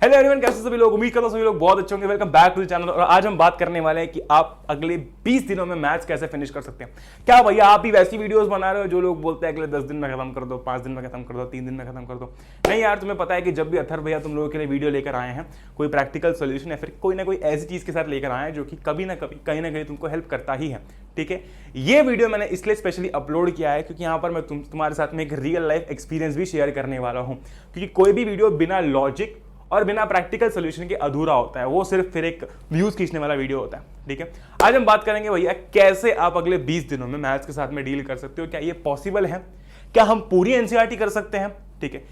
Hello everyone, कैसे सभी लोग? उम्मीद करता हूं सभी लोग बहुत अच्छे होंगे। Welcome back to the channel. और आज हम बात करने वाले हैं कि आप अगले 20 दिनों में मैथ्स कैसे फिनिश कर सकते हैं। क्या भैया आप भी वैसी वीडियोस बना रहे हो जो लोग बोलते हैं अगले 10 दिन में खत्म कर दो, 5 दिन में खत्म कर दो, 3 दिन में खत्म कर दो? नहीं यार, तुम्हें पता है कि जब भी अथर भैया तुम लोगों के लिए वीडियो लेकर आए हैं, कोई प्रैक्टिकल सोल्यूशन या फिर कोई ना कोई ऐसी चीज के साथ लेकर आए हैं जो कि कभी ना कभी कहीं ना कहीं तुमको हेल्प करता ही है। ठीक है, ये वीडियो मैंने इसलिए स्पेशली अपलोड किया है क्योंकि यहाँ पर मैं तुम्हारे साथ में एक रियल लाइफ एक्सपीरियंस भी शेयर करने वाला हूँ। क्योंकि कोई भी वीडियो बिना लॉजिक और बिना प्रैक्टिकल सोल्यूशन के अधूरा होता है, वो सिर्फ फिर एक व्यूज खींचने वाला वीडियो होता है। ठीक है, आज हम बात करेंगे भैया कैसे आप अगले 20 दिनों में मैथ्स के साथ में डील कर सकते हो। क्या ये पॉसिबल है? क्या हम पूरी एनसीईआरटी कर सकते हैं? ठीक है,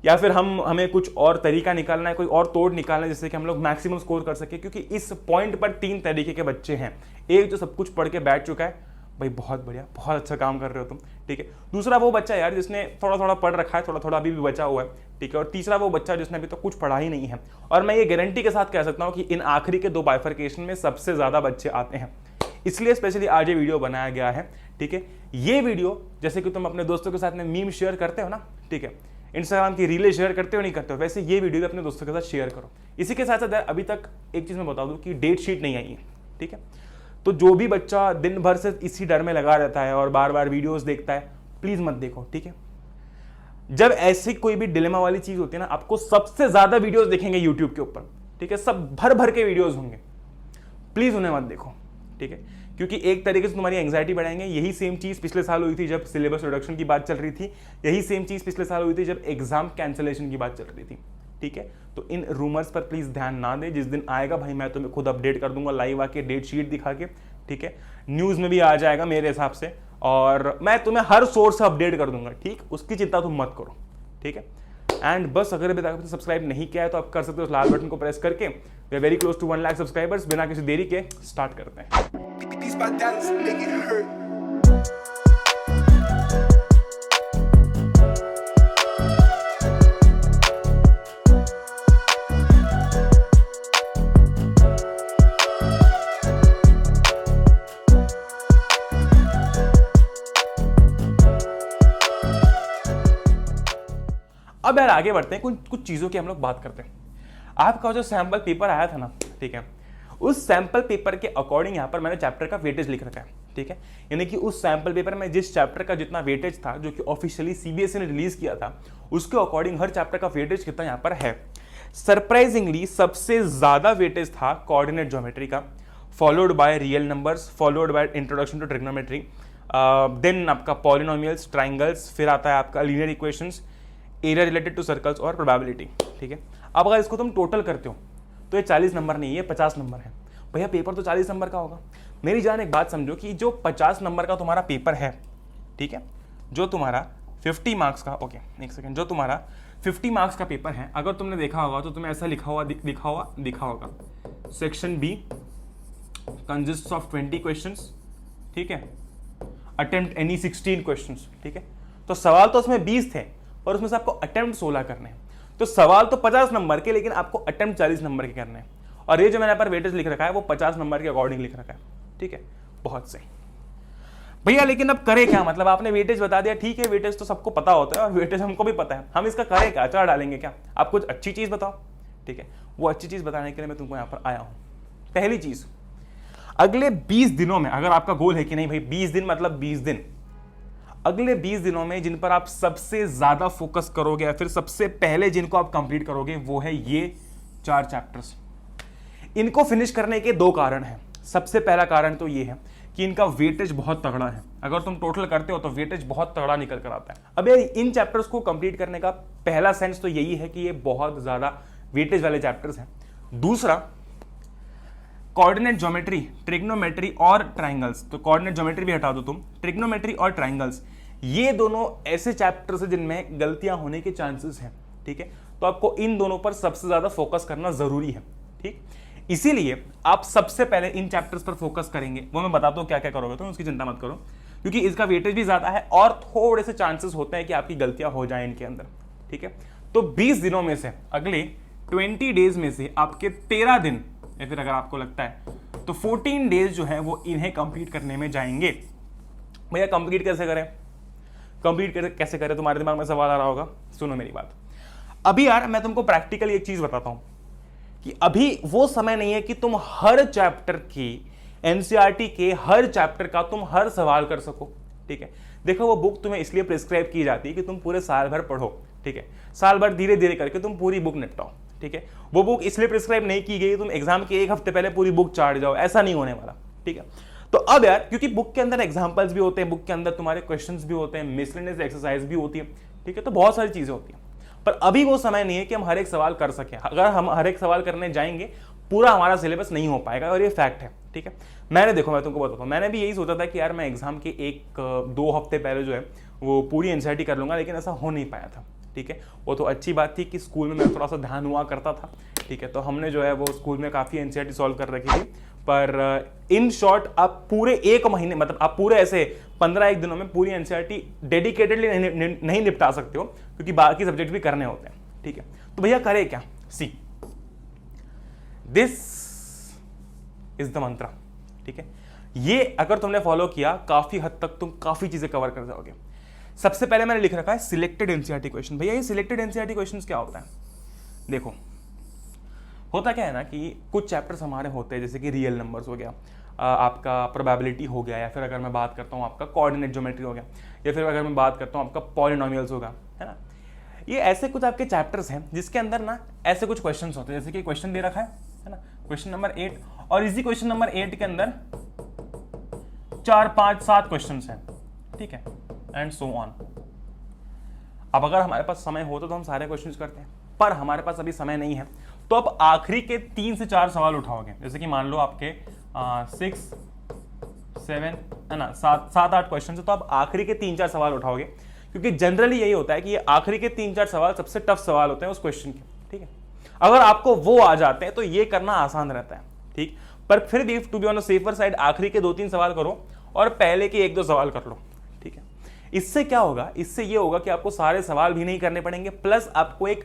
या फिर हमें कुछ और तरीका निकालना है, कोई और तोड़ निकालना है जिससे कि हम लोग मैक्सिमम स्कोर कर सके। क्योंकि इस पॉइंट पर 3 तरीके के बच्चे हैं। एक जो सब कुछ पढ़ के बैठ चुका है, भाई बहुत बढ़िया, बहुत अच्छा काम कर रहे हो तुम। ठीक है, दूसरा वो बच्चा यार जिसने थोड़ा थोड़ा पढ़ रखा है, थोड़ा थोड़ा अभी भी बचा हुआ है। ठीक है, और तीसरा वो बच्चा जिसने अभी तो कुछ पढ़ा ही नहीं है। और मैं ये गारंटी के साथ कह सकता हूँ कि इन आखिरी के 2 बाइफर्केशन में सबसे ज्यादा बच्चे आते हैं। इसलिए स्पेशली आज ये वीडियो बनाया गया है। ठीक है, ये वीडियो जैसे कि तुम अपने दोस्तों के साथ में मीम शेयर करते हो ना, ठीक है, इंस्टाग्राम की रीलें शेयर करते हो नहीं करते हो, वैसे ये वीडियो भी अपने दोस्तों के साथ शेयर करो। इसी के साथ साथ अभी तक एक चीज मैं बता दूं कि डेट शीट नहीं आई है। ठीक है, तो जो भी बच्चा दिन भर से इसी डर में लगा रहता है और बार बार वीडियोस देखता है, प्लीज मत देखो। ठीक है, जब ऐसी कोई भी डिलेमा वाली चीज होती है ना, आपको सबसे ज्यादा वीडियोस देखेंगे यूट्यूब के ऊपर। ठीक है, सब भर भर के वीडियोस होंगे, प्लीज उन्हें मत देखो। ठीक है, क्योंकि एक तरीके से तुम्हारी एंग्जाइटी बढ़ाएंगे। यही सेम चीज पिछले साल हुई थी जब सिलेबस रिडक्शन की बात चल रही थी। यही सेम चीज पिछले साल हुई थी जब एग्जाम कैंसिलेशन की बात चल रही थी। ठीक है, तो इन रूमर्स पर प्लीज ध्यान ना दे। जिस दिन आएगा भाई मैं तुम्हें खुद अपडेट कर दूंगा लाइव आके, डेट शीट दिखा के। ठीक है, न्यूज में भी आ जाएगा मेरे हिसाब से, और मैं तुम्हें हर सोर्स से अपडेट कर दूंगा। ठीक, उसकी चिंता तुम मत करो। ठीक है, एंड बस अगर अभी तक सब्सक्राइब नहीं किया है तो आप कर सकते हो उस लाल बटन को प्रेस करके। We are very close to 1 lakh subscribers. बिना किसी देरी के स्टार्ट करते हैं। अब यार आगे बढ़ते हैं, कुछ चीजों की हम लोग बात करते हैं। आपका जो सैंपल पेपर आया था ना, ठीक है, उस सैंपल पेपर के अकॉर्डिंग यहाँ पर मैंने चैप्टर का वेटेज लिख रखा है। ठीक है, यानी कि उस सैंपल पेपर में जिस चैप्टर का जितना वेटेज था, जो कि ऑफिशियली सीबीएसई ने रिलीज किया था, उसके अकॉर्डिंग हर चैप्टर का वेटेज कितना यहाँ पर है। सरप्राइजिंगली सबसे ज्यादा वेटेज था कोऑर्डिनेट ज्योमेट्री का, followed by real numbers, followed by introduction to trigonometry, then आपका पॉलिनोमियल्स, ट्राइंगल्स, फिर आता है आपका linear equations, area related to circles और प्रोबेबिलिटी। ठीक है, अब अगर इसको तुम टोटल करते हो तो ये 40 नंबर नहीं, ये 50 नंबर है। भैया पेपर तो 40 नंबर का होगा। मेरी जान एक बात समझो कि जो 50 नंबर का तुम्हारा पेपर है, ठीक है, जो तुम्हारा 50 मार्क्स का, ओके एक सेकेंड, जो तुम्हारा 50 मार्क्स का पेपर है, अगर तुमने देखा होगा तो तुम्हें ऐसा लिखा होगा section b consist of 20 questions. ठीक है, अटेम्प्ट एनी 16 क्वेश्चंस। ठीक है, तो सवाल तो उसमें 20 थे और उसमें से आपको अटेम्प्ट 16 करने हैं। तो सवाल तो 50 नंबर के, लेकिन आपको अटेम्प्ट 40 नंबर के करने हैं। और ये जो मैंने यहाँ पर वेटेज लिख रखा है वो 50 नंबर के अकॉर्डिंग लिख रखा है। ठीक है, बहुत सही भैया, लेकिन अब करें क्या? मतलब आपने वेटेज बता दिया, ठीक है, वेटेज तो सबको पता होता है और वेटेज हमको भी पता है, हम इसका करें क्या? अचार डालेंगे क्या? आप कुछ अच्छी चीज बताओ। ठीक है, वो अच्छी चीज बताने के लिए मैं तुमको यहाँ पर आया हूँ। पहली चीज, अगले 20 दिनों में अगर आपका गोल है कि नहीं भाई 20 दिन मतलब 20 दिन, अगले 20 दिनों में जिन पर आप सबसे ज्यादा फोकस करोगे या फिर सबसे पहले जिनको आप कंप्लीट करोगे वो है ये 4 चैप्टर्स। इनको फिनिश करने के 2 कारण हैं। सबसे पहला कारण तो ये है कि इनका वेटेज बहुत तगड़ा है। अगर तुम टोटल करते हो तो वेटेज बहुत तगड़ा निकल कर आता है। अब इन चैप्टर्स को कंप्लीट करने का पहला सेंस तो यही है कि ये बहुत ज्यादा वेटेज वाले चैप्टर्स हैं। दूसरा, कोऑर्डिनेट ज्योमेट्री, ट्रिग्नोमेट्री और ट्राइंगल्स। तो कोऑर्डिनेट ज्योमेट्री भी हटा दो तुम, ट्रिग्नोमेट्री और ट्राइंगल्स, ये दोनों ऐसे चैप्टर्स हैं जिनमें गलतियां होने के चांसेस हैं। ठीक है, तो आपको इन दोनों पर सबसे ज्यादा फोकस करना जरूरी है। ठीक, इसीलिए आप सबसे पहले इन चैप्टर्स पर फोकस करेंगे। वो मैं बताता हूं क्या क्या करोगे, तो उसकी चिंता मत करो, क्योंकि इसका वेटेज भी ज्यादा है और थोड़े से चांसेस होते हैं कि आपकी गलतियां हो जाएं इनके अंदर। ठीक है, तो 20 दिनों में से अगले 20 डेज में से आपके 13 दिन, या फिर अगर आपको लगता है तो 14 डेज जो है वो इन्हें कंप्लीट करने में जाएंगे। भैया कंप्लीट कैसे करें? कैसे करें? तुम्हारे दिमाग में सवाल आ रहा होगा। सुनो मेरी बात। अभी यार मैं तुमको प्रैक्टिकली एक चीज बताता हूं। कि अभी वो समय नहीं है कि तुम हर चैप्टर की एनसीईआरटी के हर चैप्टर का तुम हर सवाल कर सको। ठीक है, देखो वो बुक तुम्हें इसलिए प्रिस्क्राइब की जाती है कि तुम पूरे साल भर पढ़ो। ठीक है, साल भर धीरे धीरे करके तुम पूरी बुक निपटाओ। ठीक है, वो बुक इसलिए प्रिस्क्राइब नहीं की गई तुम एग्जाम के एक हफ्ते पहले पूरी बुक चाट जाओ, ऐसा नहीं होने वाला। ठीक है, तो अब यार क्योंकि बुक के अंदर एग्जाम्पल्स भी होते हैं, बुक के अंदर तुम्हारे क्वेश्चंस भी होते हैं, मिसलेनियस एक्सरसाइज भी होती है। ठीक है, तो बहुत सारी चीजें होती हैं, पर अभी वो समय नहीं है कि हम हर एक सवाल कर सकें। अगर हम हर एक सवाल करने जाएंगे पूरा हमारा सिलेबस नहीं हो पाएगा, और ये फैक्ट है। ठीक है, मैं तुमको बताता हूँ, मैंने भी यही सोचा था कि यार मैं एग्जाम के 1-2 हफ्ते पहले जो है वो पूरी एनसीईआरटी कर लूंगा, लेकिन ऐसा हो नहीं पाया था। ठीक है, वो तो अच्छी बात थी कि स्कूल में मैं थोड़ा सा ध्यान हुआ करता था। ठीक है, तो हमने जो है वो स्कूल में काफ़ी एनसीईआरटी सॉल्व कर रखी थी, पर इन शॉर्ट आप पूरे 1 महीने, मतलब आप पूरे ऐसे 15-1 दिनों में पूरी एनसीईआरटी डेडिकेटेडली नहीं निपटा सकते हो, क्योंकि बाकी सब्जेक्ट भी करने होते हैं। ठीक है, तो भैया करे क्या? सी दिस इज द मंत्र। ठीक है, ये अगर तुमने फॉलो किया काफी हद तक तुम काफी चीजें कवर कर जाओगे। सबसे पहले मैंने लिख रखा है सिलेक्टेड एनसीईआरटी क्वेश्चन। भैया ये सिलेक्टेड एनसीईआरटी क्वेश्चंस क्या होता है? देखो होता क्या है ना कि कुछ चैप्टर्स हमारे होते हैं, जैसे कि रियल नंबर्स हो गया, आपका प्रोबेबिलिटी हो गया, या फिर अगर मैं बात करता हूँ आपका कोऑर्डिनेट ज्योमेट्री हो गया, या फिर अगर मैं बात करता हूँ आपका पॉलिनोमियल्स होगा, है ना। ये ऐसे कुछ आपके चैप्टर्स हैं जिसके अंदर ना ऐसे कुछ क्वेश्चंस होते हैं, जैसे कि क्वेश्चन दे रखा है ना, क्वेश्चन नंबर 8, और इसी क्वेश्चन नंबर 8 के अंदर 4, 5, 7 क्वेश्चंस हैं। ठीक है, एंड सो ऑन। अब अगर हमारे पास समय होता तो हम सारे क्वेश्चंस करते हैं, पर हमारे पास अभी समय नहीं है, तो अब आखिरी के 3 से 4 सवाल उठाओगे। जैसे कि मान लो आपके 6, 7 है ना, 7-8 क्वेश्चन है, तो आप आखिरी के 3-4 सवाल उठाओगे, क्योंकि जनरली यही होता है कि ये आखिरी के 3-4 सवाल सबसे टफ सवाल होते हैं उस क्वेश्चन के। ठीक है, अगर आपको वो आ जाते हैं तो ये करना आसान रहता है। ठीक, पर फिर भी to be on the safer side आखिरी के 2-3 सवाल करो और पहले के 1-2 सवाल कर लो। ठीक है, इससे क्या होगा? इससे ये होगा कि आपको सारे सवाल भी नहीं करने पड़ेंगे, प्लस आपको एक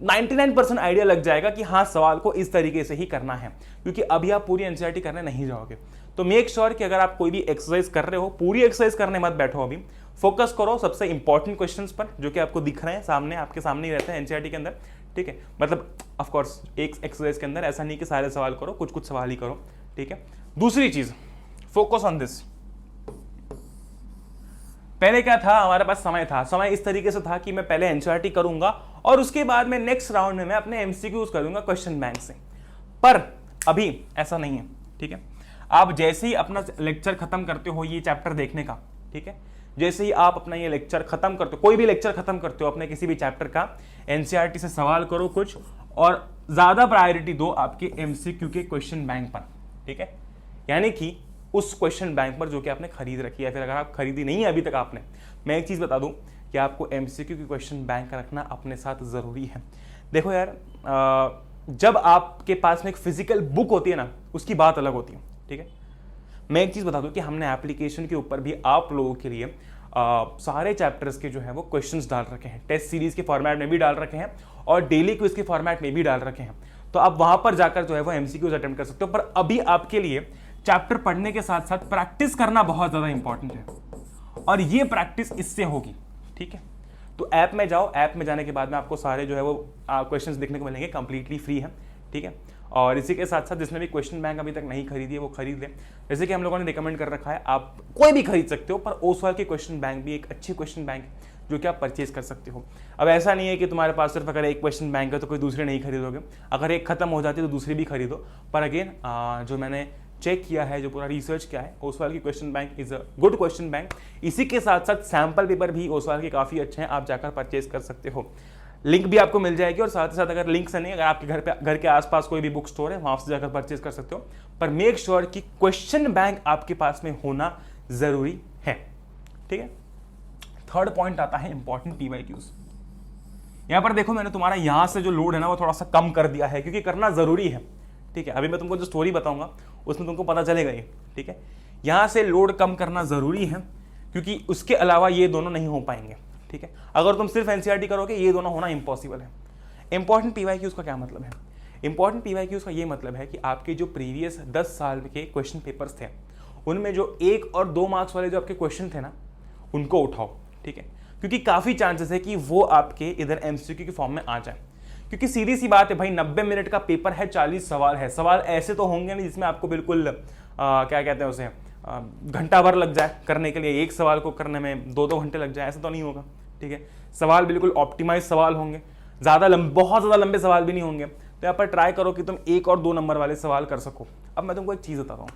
99% आइडिया लग जाएगा कि हाँ सवाल को इस तरीके से ही करना है, क्योंकि अभी आप पूरी एनसीईआरटी करने नहीं जाओगे। तो मेक श्योर कि अगर आप कोई भी एक्सरसाइज कर रहे हो, पूरी एक्सरसाइज करने मत बैठो, अभी फोकस करो सबसे इंपॉर्टेंट क्वेश्चंस पर, जो कि आपको दिख रहे हैं सामने, आपके सामने ही रहते हैं एनसीईआरटी के अंदर। ठीक है, मतलब ऑफ कोर्स एक एक्सरसाइज के अंदर ऐसा नहीं कि सारे सवाल करो, कुछ कुछ सवाल ही करो। ठीक है, दूसरी चीज, फोकस ऑन दिस। पहले क्या था, हमारे पास समय था, समय इस तरीके से था कि मैं पहले एनसीईआरटी करूंगा और उसके बाद में नेक्स्ट राउंड में मैं अपने एमसीक्यूज करूंगा क्वेश्चन बैंक से, पर अभी ऐसा नहीं है। ठीक है, आप जैसे ही अपना लेक्चर खत्म करते हो ये चैप्टर देखने का, ठीक है, जैसे ही आप अपना ये लेक्चर खत्म करते हो, कोई भी लेक्चर खत्म करते हो अपने किसी भी चैप्टर का, एनसीईआरटी से सवाल करो कुछ, और ज्यादा प्रायोरिटी दो आपके एमसीक्यू के क्वेश्चन बैंक पर। ठीक है, यानी कि उस क्वेश्चन बैंक पर जो कि आपने खरीद रखी है, फिर अगर आप खरीदी नहीं है अभी तक आपने, मैं एक चीज बता दूं कि आपको एमसीक्यू की क्वेश्चन बैंक रखना अपने साथ जरूरी है। देखो यार, जब आपके पास में एक फिजिकल बुक होती है ना, उसकी बात अलग होती है। ठीक है, मैं एक चीज बता दूं कि हमने एप्लीकेशन के ऊपर भी आप लोगों के लिए सारे चैप्टर्स के जो है वो क्वेश्चंस डाल रखे हैं, टेस्ट सीरीज के फॉर्मेट में भी डाल रखे हैं और डेली क्विज के फॉर्मेट में भी डाल रखे हैं, तो आप वहां पर जाकर जो है वो एमसीक्यूज अटेम्प्ट कर सकते हो। पर अभी आपके लिए चैप्टर पढ़ने के साथ साथ प्रैक्टिस करना बहुत ज्यादा इंपॉर्टेंट है, और ये प्रैक्टिस इससे होगी। ठीक है, तो ऐप में जाओ, ऐप में जाने के बाद में आपको सारे जो है वो क्वेश्चंस देखने को मिलेंगे, कंप्लीटली फ्री है। ठीक है, और इसी के साथ साथ जिसने भी क्वेश्चन बैंक अभी तक नहीं खरीदी है वो खरीद ले। जैसे कि हम लोगों ने रिकमेंड कर रखा है, आप कोई भी खरीद सकते हो, पर ओसवाल की क्वेश्चन बैंक भी एक अच्छी क्वेश्चन बैंक है जो कि आप परचेज कर सकते हो। अब ऐसा नहीं है कि तुम्हारे पास सिर्फ अगर एक क्वेश्चन बैंक है तो कोई दूसरे नहीं खरीदोगे, अगर एक खत्म हो जाती है तो दूसरी भी खरीदो। पर अगेन जो मैंने चेक किया है, जो पूरा रिसर्च किया है, ओसवाल की question bank is a good question bank. इसी के साथ साथ सैंपल पेपर भी ओसवाल के काफ़ी अच्छे हैं, आप जाकर परचेज कर सकते हो। लिंक भी आपको मिल जाएगी, और साथ ही साथ अगर लिंक से नहीं, अगर आपके घर के आसपास कोई भी बुक स्टोर है वहां से जाकर परचेज कर सकते हो। पर मेक श्योर कि क्वेश्चन बैंक आपके पास में होना जरूरी है। ठीक है, थर्ड पॉइंट आता है इंपॉर्टेंट पीवाईक्यूज। यहां पर देखो, मैंने तुम्हारा यहां से जो लोड है ना वो थोड़ा सा कम कर दिया है, क्योंकि करना जरूरी है। ठीक है, अभी मैं तुमको जो स्टोरी बताऊंगा उसमें तुमको पता चलेगा ये। ठीक है, यहां से लोड कम करना जरूरी है, क्योंकि उसके अलावा ये दोनों नहीं हो पाएंगे। ठीक है, अगर तुम सिर्फ एनसीईआरटी करोगे ये दोनों होना इम्पॉसिबल है। इंपॉर्टेंट पीवाईक्यूज का क्या मतलब है? इंपॉर्टेंट पीवाईक्यूज का ये मतलब है कि आपके जो प्रीवियस 10 साल के क्वेश्चन पेपर्स थे, उनमें जो 1 और 2 मार्क्स वाले जो आपके क्वेश्चन थे ना, उनको उठाओ। ठीक है, क्योंकि काफी चांसेस है कि वो आपके इधर एमसीक्यू के फॉर्म में आ जाए, क्योंकि सीधी सी बात है भाई, 90 मिनट का पेपर है, 40 सवाल है। सवाल ऐसे तो होंगे नहीं जिसमें आपको बिल्कुल क्या कहते हैं उसे, घंटा भर लग जाए करने के लिए, एक सवाल को करने में 2-2 घंटे लग जाए, ऐसा तो नहीं होगा। ठीक है, सवाल बिल्कुल ऑप्टिमाइज सवाल होंगे, बहुत ज़्यादा लंबे सवाल भी नहीं होंगे। तो यहाँ पर ट्राई करो कि तुम 1 और 2 नंबर वाले सवाल कर सको। अब मैं तुमको एक चीज़ बताता हूँ,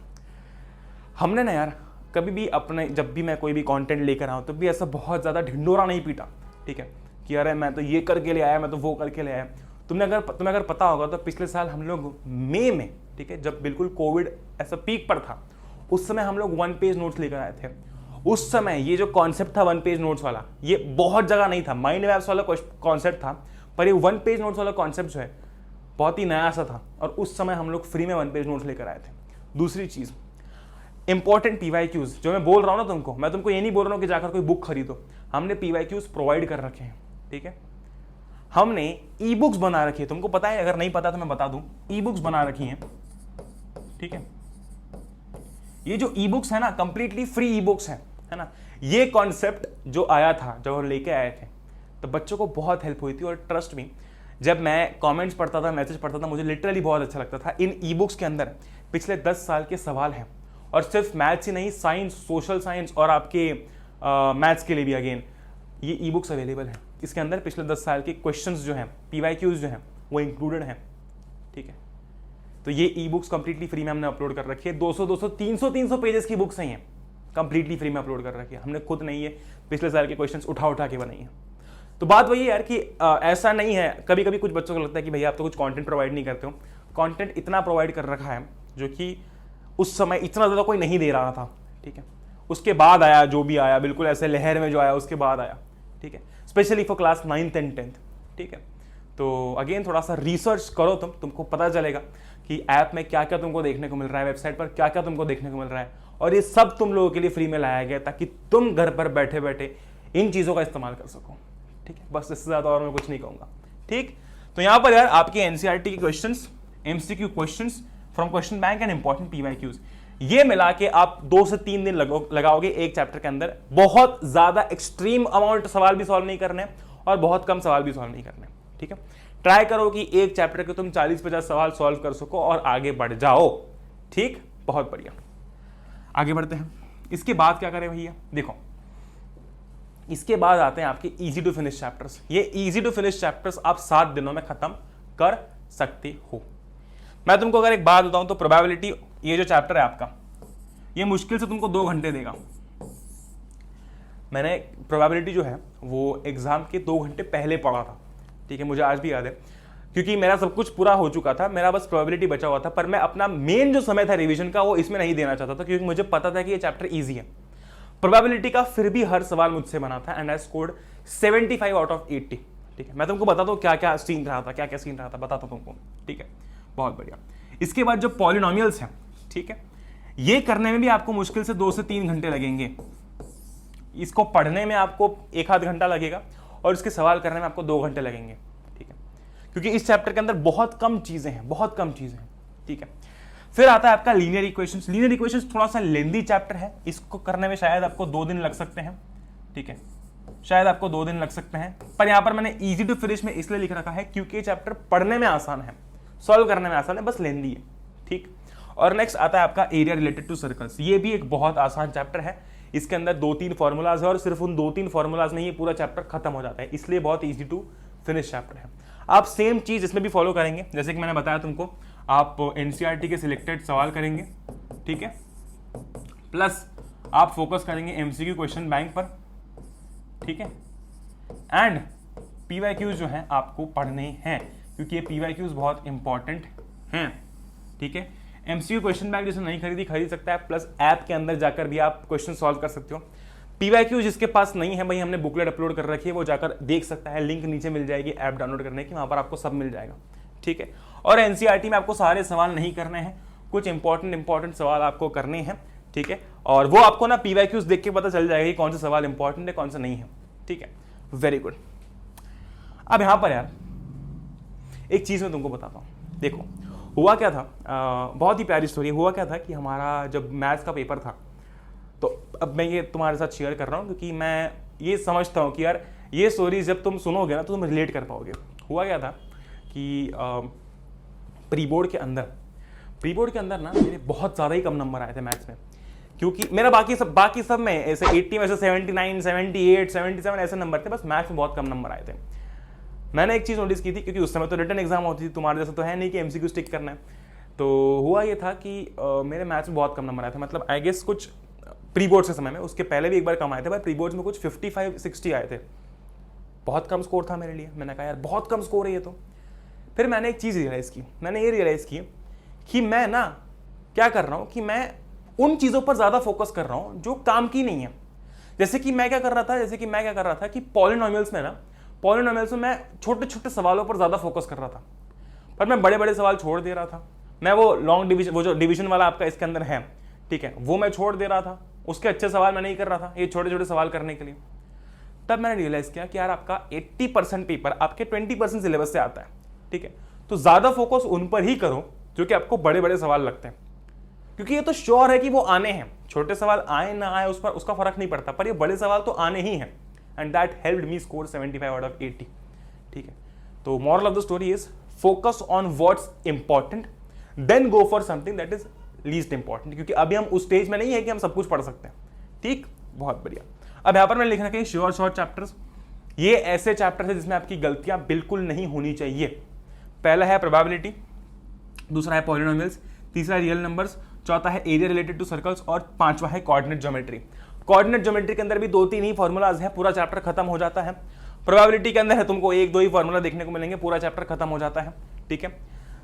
हमने ना यार कभी भी अपने, जब भी मैं कोई भी कंटेंट लेकर आऊँ, तब भी ऐसा बहुत ज़्यादा ढिंडोरा नहीं पीटा। ठीक है, कि अरे मैं तो ये करके ले आया, मैं तो वो करके ले आया। तुम्हें अगर पता होगा तो पिछले साल हम लोग मई में, ठीक है, जब बिल्कुल कोविड ऐसा पीक पर था, उस समय हम लोग 1 पेज नोट्स लेकर आए थे। उस समय ये जो कॉन्सेप्ट था 1 पेज नोट्स वाला, ये बहुत जगह नहीं था, माइंड मैप्स वाला कॉन्सेप्ट था, पर ये 1 पेज नोट्स वाला कॉन्सेप्ट जो है बहुत ही नया सा था, और उस समय हम लोग फ्री में 1 पेज नोट्स लेकर आए थे। दूसरी चीज़, इंपॉर्टेंट PYQs जो मैं बोल रहा हूँ ना तुमको, मैं तुमको ये नहीं बोल रहा हूँ कि जाकर कोई बुक खरीदो, हमने PYQs प्रोवाइड कर रखे हैं। ठीक है, हमने ई बुक्स बना रखी है, तुमको पता है, अगर नहीं पता तो मैं बता दूं, ई बुक्स बना रखी हैं। ठीक है, ये जो ई बुक्स है ना, कंप्लीटली फ्री ई बुक्स है ना। ये कॉन्सेप्ट जो आया था, जब हम लेके आए थे, तो बच्चों को बहुत हेल्प हुई थी। और ट्रस्ट मी, जब मैं कमेंट्स पढ़ता था, मैसेज पढ़ता था, मुझे लिटरली बहुत अच्छा लगता था। इन ई बुक्स के अंदर पिछले 10 साल के सवाल हैं, और सिर्फ मैथ्स ही नहीं, साइंस, सोशल साइंस और आपके मैथ्स के लिए भी अगेन ये ई बुक्स अवेलेबल हैं। इसके अंदर पिछले 10 साल के क्वेश्चंस जो हैं, PYQs जो हैं, वो इंक्लूडेड हैं। ठीक है, तो ये ई बुक्स कंप्लीटली फ्री में हमने अपलोड कर रखी है। 200 300 पेजेस की बुक्स हैं, कंप्लीटली फ्री में अपलोड कर रखी है हमने, खुद नहीं है, पिछले साल के क्वेश्चंस उठा के बनाई है। तो बात वही है यार कि ऐसा नहीं है, कभी कभी कुछ बच्चों को लगता है कि भैया आप तो कुछ कंटेंट प्रोवाइड नहीं करते हो। कंटेंट इतना प्रोवाइड कर रखा है जो कि उस समय इतना ज़्यादा कोई नहीं दे रहा था। ठीक है, उसके बाद आया जो भी आया, बिल्कुल ऐसे लहर में जो आया उसके बाद आया। ठीक है, specially for class 9th and 10th। ठीक है, तो अगेन थोड़ा सा रिसर्च करो, तुमको पता चलेगा कि ऐप में क्या क्या तुमको देखने को मिल रहा है, वेबसाइट पर क्या क्या तुमको देखने को मिल रहा है, और ये सब तुम लोगों के लिए फ्री में लाया गया ताकि तुम घर पर बैठे बैठे इन चीज़ों का इस्तेमाल कर सको। ठीक है, बस इससे ज़्यादा और मैं कुछ नहीं कहूँगा। ठीक, तो यहाँ पर यार आपके NCERT के questions, MCQ questions from question bank and important PYQs, ये मिला के आप 2 से 3 दिन लगाओगे एक चैप्टर के अंदर। बहुत ज्यादा एक्सट्रीम अमाउंट सवाल भी सॉल्व नहीं करने और बहुत कम सवाल भी सॉल्व नहीं करने। ठीक है, ट्राई करो कि एक चैप्टर के तुम 40-50 सवाल सॉल्व कर सको और आगे बढ़ जाओ। ठीक, बहुत बढ़िया, आगे बढ़ते हैं। इसके बाद क्या करें भैया, देखो इसके बाद आते हैं आपके इजी टू फिनिश चैप्टर्स। ये इजी टू फिनिश चैप्टर्स आप 7 दिनों में खत्म कर सकते हो। मैं तुमको अगर एक बात बताऊं तो प्रोबेबिलिटी, ये जो चैप्टर है आपका, ये मुश्किल से तुमको 2 घंटे देगा। मैंने प्रोबेबिलिटी जो है वो एग्जाम के 2 घंटे पहले पढ़ा था। ठीक है, मुझे आज भी याद है, क्योंकि मेरा सब कुछ पूरा हो चुका था, मेरा बस प्रोबेबिलिटी बचा हुआ था। पर मैं अपना मेन जो समय था रिवीजन का वो इसमें नहीं देना चाहता था, क्योंकि मुझे पता था कि ये चैप्टर ईजी है। प्रोबेबिलिटी का फिर भी हर सवाल मुझसे बना था and I scored 75 out of 80। ठीक है, मैं तुमको बताता हूँ क्या क्या सीन रहा था, क्या क्या सीन रहा था, बताता हूँ तुमको। ठीक है, बहुत बढ़िया। इसके बाद जो पॉलिनोमियल्स हैं, ठीक है, ये करने में भी आपको मुश्किल से 2 से 3 घंटे लगेंगे। इसको पढ़ने में आपको 1-आध घंटा लगेगा और इसके सवाल करने में आपको 2 घंटे लगेंगे। ठीक है, क्योंकि इस चैप्टर के अंदर बहुत कम चीजें हैं, बहुत कम चीजें हैं। ठीक है, फिर आता है आपका लीनियर इक्वेशंस। लीनियर इक्वेशंस थोड़ा सा लेंदी चैप्टर है, इसको करने में शायद आपको 2 दिन लग सकते हैं। ठीक है, शायद आपको 2 दिन लग सकते हैं, पर यहां पर मैंने इजी टू फिनिश में इसलिए लिख रखा है क्योंकि ये चैप्टर पढ़ने में आसान है, सॉल्व करने में आसान है, बस लेंदी है। ठीक, और नेक्स्ट आता है आपका एरिया रिलेटेड टू सर्कल्स। ये भी एक बहुत आसान चैप्टर है, इसके अंदर 2-3 फॉर्मूलाज है और सिर्फ उन 2-3 फॉर्मूलाज में ये पूरा चैप्टर खत्म हो जाता है, इसलिए बहुत इजी टू फिनिश चैप्टर है। आप सेम चीज इसमें भी फॉलो करेंगे, जैसे कि मैंने बताया तुमको, आप NCERT के सिलेक्टेड सवाल करेंगे। ठीक है, प्लस आप फोकस करेंगे MCQ क्वेश्चन बैंक पर। ठीक है, एंड PYQs जो है आपको पढ़ने हैं, क्योंकि ये PYQs बहुत इंपॉर्टेंट हैं। ठीक है, MCQ क्वेश्चन बैंक जिसने नहीं खरीद सकता है, प्लस ऐप के अंदर जाकर भी आप क्वेश्चन सॉल्व कर सकते हो। PYQ जिसके पास नहीं है भाई, हमने बुकलेट अपलोड कर रखी है, वो जाकर देख सकता है, लिंक नीचे मिल जाएगी ऐप डाउनलोड करने की, वहां पर आपको सब मिल जाएगा। ठीक है, और NCERT में आपको सारे सवाल नहीं करने हैं, कुछ इंपॉर्टेंट सवाल आपको करने हैं। ठीक है, और वो आपको ना PYQs देख के पता चल जाएगा कि कौन से सवाल इंपॉर्टेंट है, कौन सा नहीं है। ठीक है, वेरी गुड। अब यहां पर यार एक चीज मैं तुमको बताता हूं। देखो हुआ क्या था, बहुत ही प्यारी स्टोरी। हुआ क्या था कि हमारा जब मैथ्स का पेपर था, तो अब मैं ये तुम्हारे साथ शेयर कर रहा हूँ क्योंकि मैं ये समझता हूँ कि यार ये स्टोरी जब तुम सुनोगे ना तो तुम रिलेट कर पाओगे। हुआ क्या था कि प्री बोर्ड के अंदर ना मेरे बहुत ज़्यादा ही कम नंबर आए थे मैथ्स में, क्योंकि मेरा बाकी सब में ऐसे 80 में से 79, 78, 77 ऐसे नंबर थे, बस मैथ्स में बहुत कम नंबर आए थे। मैंने एक चीज़ नोटिस की थी, क्योंकि उस समय तो रिटन एग्जाम होती थी, तुम्हारे जैसा तो है नहीं कि MCQ स्टिक करना है। तो हुआ ये था कि मेरे मैथ्स में बहुत कम नंबर आए थे, मतलब आई गेस कुछ प्री बोर्ड के समय में, उसके पहले भी एक बार कम आए थे, पर प्री बोर्ड में कुछ 55-60 आए थे। बहुत कम स्कोर था मेरे लिए। मैंने कहा यार बहुत कम स्कोर है ये तो। फिर मैंने एक चीज़ रियलाइज़ की, मैंने ये रियलाइज़ की कि मैं ना क्या कर रहा हूँ कि मैं उन चीज़ों पर ज़्यादा फोकस कर रहा हूँ जो काम की नहीं है। जैसे कि मैं क्या कर रहा था कि पॉलिनोमियल्स में मैं छोटे छोटे सवालों पर ज़्यादा फोकस कर रहा था, पर मैं बड़े बड़े सवाल छोड़ दे रहा था। मैं वो लॉन्ग डिवीजन, वो जो डिवीजन वाला आपका इसके अंदर है, ठीक है, वो मैं छोड़ दे रहा था। उसके अच्छे सवाल मैं नहीं कर रहा था ये छोटे छोटे सवाल करने के लिए। तब मैंने रियलाइज़ किया कि यार आपका 80% पेपर आपके 20% सिलेबस से आता है, ठीक है, तो ज़्यादा फोकस उन पर ही करो जो कि आपको बड़े बड़े सवाल लगते हैं, क्योंकि ये तो श्योर है कि वो आने हैं। छोटे सवाल आए ना आए उस पर उसका फर्क नहीं पड़ता, पर ये बड़े सवाल तो आने ही हैं। And that helped me score 75 out of 80, ठीक है। तो moral of the story is focus on what's important, then go for something that is least important, क्योंकि अभी हम उस स्टेज में नहीं है कि हम सब कुछ पढ़ सकते हैं, ठीक। बहुत बढ़िया। अब यहाँ पर मैंने लिखना कि शॉर्ट चैप्टर्स, ये ऐसे चैप्टर्स है जिसमें आपकी गलतियां बिल्कुल नहीं होनी चाहिए। पहला है प्रोबेबिलिटी, दूसरा है पॉलिनोमियल्स, तीसरा रियल नंबर्स, चौथा है एरिया रिलेटेड टू सर्कल्स, और पांचवा है कोऑर्डिनेट ज्योमेट्री। कोऑर्डिनेट ज्योमेट्री के अंदर भी 2-3 ही फॉर्मूलाज हैं, पूरा चैप्टर खत्म हो जाता है। प्रोबेबिलिटी के अंदर है तुमको 1-2 ही फॉर्मूला देखने को मिलेंगे, पूरा चैप्टर खत्म हो जाता है, ठीक है।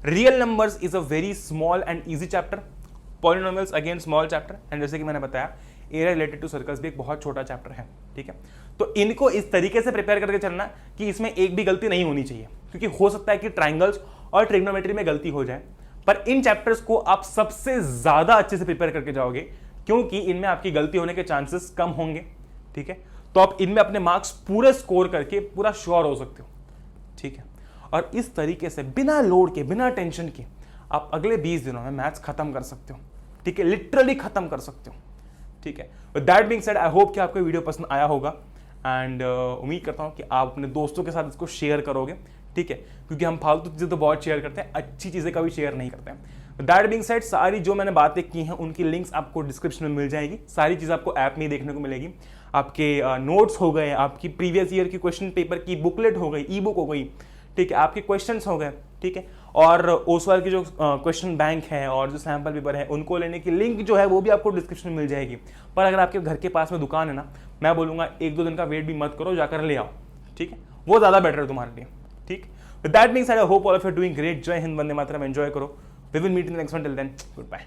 Real numbers is a very small and easy chapter, polynomials again small chapter, and जैसे कि मैंने बताया एरिया रिलेटेड टू सर्कल्स भी एक बहुत छोटा चैप्टर है, ठीक है। तो इनको इस तरीके से प्रिपेयर करके चलना कि इसमें एक भी गलती नहीं होनी चाहिए, क्योंकि हो सकता है कि ट्राइंगल्स और ट्रिग्नोमेट्री में गलती हो जाए, पर इन चैप्टर्स को आप सबसे ज्यादा अच्छे से प्रिपेयर करके जाओगे, क्योंकि इनमें आपकी गलती होने के चांसेस कम होंगे, ठीक है। तो आप इनमें अपने मार्क्स पूरे स्कोर करके पूरा श्योर हो सकते हो, ठीक है। और इस तरीके से बिना लोड के, बिना टेंशन के आप अगले 20 दिनों में मैथ्स खत्म कर सकते हो, ठीक है, लिटरली खत्म कर सकते हो, ठीक है। With that being said, I hope कि आपको वीडियो पसंद आया होगा, एंड उम्मीद करता हूं कि आप अपने दोस्तों के साथ इसको शेयर करोगे, ठीक है, क्योंकि हम फालतू चीज़ें तो बहुत शेयर करते हैं, अच्छी चीज़ें कभी शेयर नहीं करते हैं। विद दैट बीइंग सेड, सारी जो मैंने बातें की हैं उनकी लिंक्स आपको डिस्क्रिप्शन में मिल जाएगी। सारी चीज़ आपको ऐप में ही देखने को मिलेगी। आपके नोट्स हो गए, आपकी प्रीवियस ईयर की क्वेश्चन पेपर की बुकलेट हो गई, ई बुक हो गई, ठीक है, आपके क्वेश्चंस हो गए, ठीक है, और ओसवाल की जो क्वेश्चन बैंक है और जो सैम्पल पेपर है उनको लेने की लिंक जो है वो भी आपको डिस्क्रिप्शन में मिल जाएगी। पर अगर आपके घर के पास में दुकान है ना, मैं बोलूँगा 1-2 दिन का वेट भी मत करो, जाकर ले आओ, ठीक है, वो ज़्यादा बेटर है तुम्हारे लिए, ठीक। With that being said, I hope all of you are doing great. जय हिंद, वंदे मातरम, एंजॉय करो। We will meet in the next one, till then good bye.